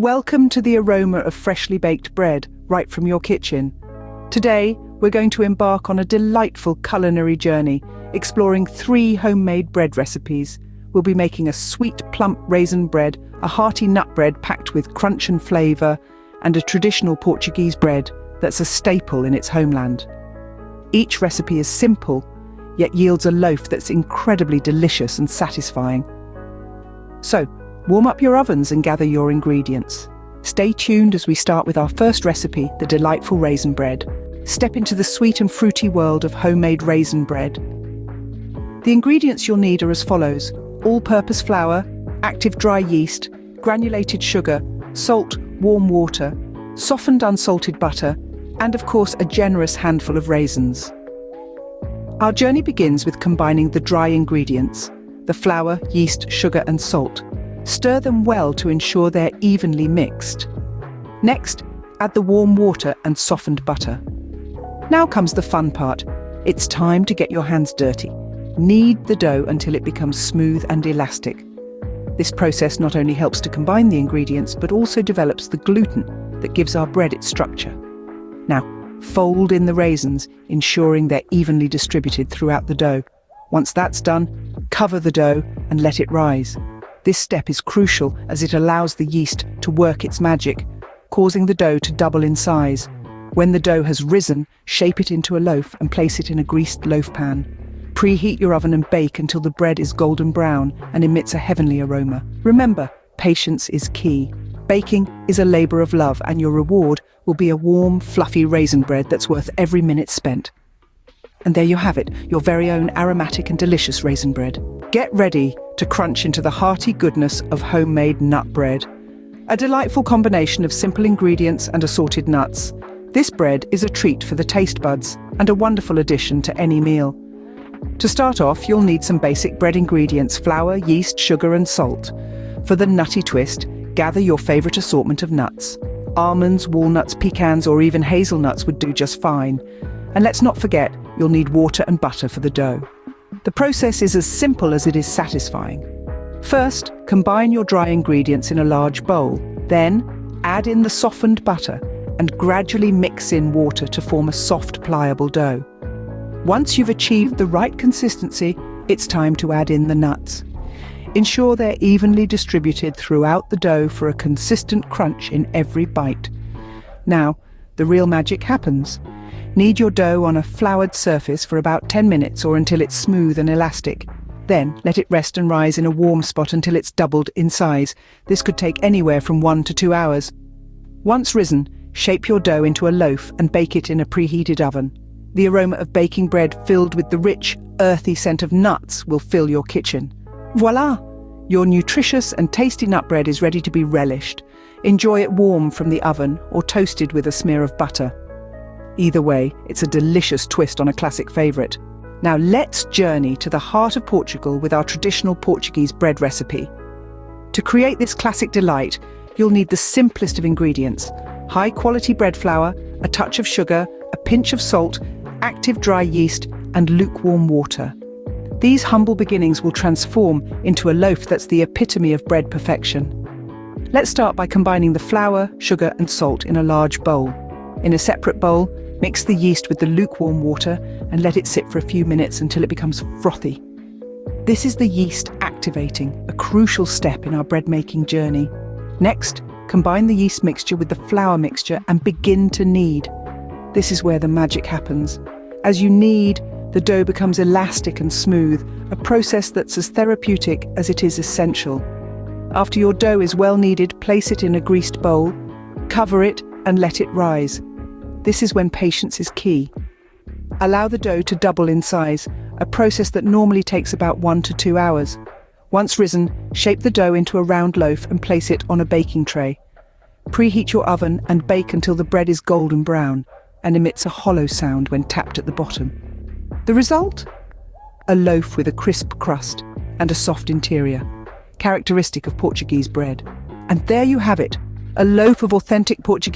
Welcome to the aroma of freshly baked bread right from your kitchen. Today, we're going to embark on a delightful culinary journey, exploring 3 homemade bread recipes. We'll be making a sweet, plump raisin bread, a hearty nut bread packed with crunch and flavour, and a traditional Portuguese bread that's a staple in its homeland. Each recipe is simple, yet yields a loaf that's incredibly delicious and satisfying. So, warm up your ovens and gather your ingredients. Stay tuned as we start with our first recipe, the delightful raisin bread. Step into the sweet and fruity world of homemade raisin bread. The ingredients you'll need are as follows: all-purpose flour, active dry yeast, granulated sugar, salt, warm water, softened unsalted butter, and of course a generous handful of raisins. Our journey begins with combining the dry ingredients, the flour, yeast, sugar and salt. Stir them well to ensure they're evenly mixed. Next, add the warm water and softened butter. Now comes the fun part. It's time to get your hands dirty. Knead the dough until it becomes smooth and elastic. This process not only helps to combine the ingredients, but also develops the gluten that gives our bread its structure. Now, fold in the raisins, ensuring they're evenly distributed throughout the dough. Once that's done, cover the dough and let it rise. This step is crucial as it allows the yeast to work its magic, causing the dough to double in size. When the dough has risen, shape it into a loaf and place it in a greased loaf pan. Preheat your oven and bake until the bread is golden brown and emits a heavenly aroma. Remember, patience is key. Baking is a labor of love, and your reward will be a warm, fluffy raisin bread that's worth every minute spent. And there you have it, your very own aromatic and delicious raisin bread. Get ready to crunch into the hearty goodness of homemade nut bread. A delightful combination of simple ingredients and assorted nuts. This bread is a treat for the taste buds and a wonderful addition to any meal. To start off, you'll need some basic bread ingredients: flour, yeast, sugar and salt. For the nutty twist, gather your favorite assortment of nuts. Almonds, walnuts, pecans or even hazelnuts would do just fine. And let's not forget, you'll need water and butter for the dough. The process is as simple as it is satisfying. First, combine your dry ingredients in a large bowl. Then, add in the softened butter and gradually mix in water to form a soft, pliable dough. Once you've achieved the right consistency, it's time to add in the nuts. Ensure they're evenly distributed throughout the dough for a consistent crunch in every bite. Now, the real magic happens. Knead your dough on a floured surface for about 10 minutes or until it's smooth and elastic. Then, let it rest and rise in a warm spot until it's doubled in size. This could take anywhere from 1 to 2 hours. Once risen, shape your dough into a loaf and bake it in a preheated oven. The aroma of baking bread filled with the rich, earthy scent of nuts will fill your kitchen. Voila! Your nutritious and tasty nut bread is ready to be relished. Enjoy it warm from the oven or toasted with a smear of butter. Either way, it's a delicious twist on a classic favourite. Now let's journey to the heart of Portugal with our traditional Portuguese bread recipe. To create this classic delight, you'll need the simplest of ingredients: high-quality bread flour, a touch of sugar, a pinch of salt, active dry yeast, and lukewarm water. These humble beginnings will transform into a loaf that's the epitome of bread perfection. Let's start by combining the flour, sugar, and salt in a large bowl. In a separate bowl, mix the yeast with the lukewarm water and let it sit for a few minutes until it becomes frothy. This is the yeast activating, a crucial step in our bread-making journey. Next, combine the yeast mixture with the flour mixture and begin to knead. This is where the magic happens. As you knead, the dough becomes elastic and smooth, a process that's as therapeutic as it is essential. After your dough is well kneaded, place it in a greased bowl, cover it and let it rise. This is when patience is key. Allow the dough to double in size, a process that normally takes about 1 to 2 hours. Once risen, shape the dough into a round loaf and place it on a baking tray. Preheat your oven and bake until the bread is golden brown and emits a hollow sound when tapped at the bottom. The result? A loaf with a crisp crust and a soft interior, characteristic of Portuguese bread. And there you have it, a loaf of authentic Portuguese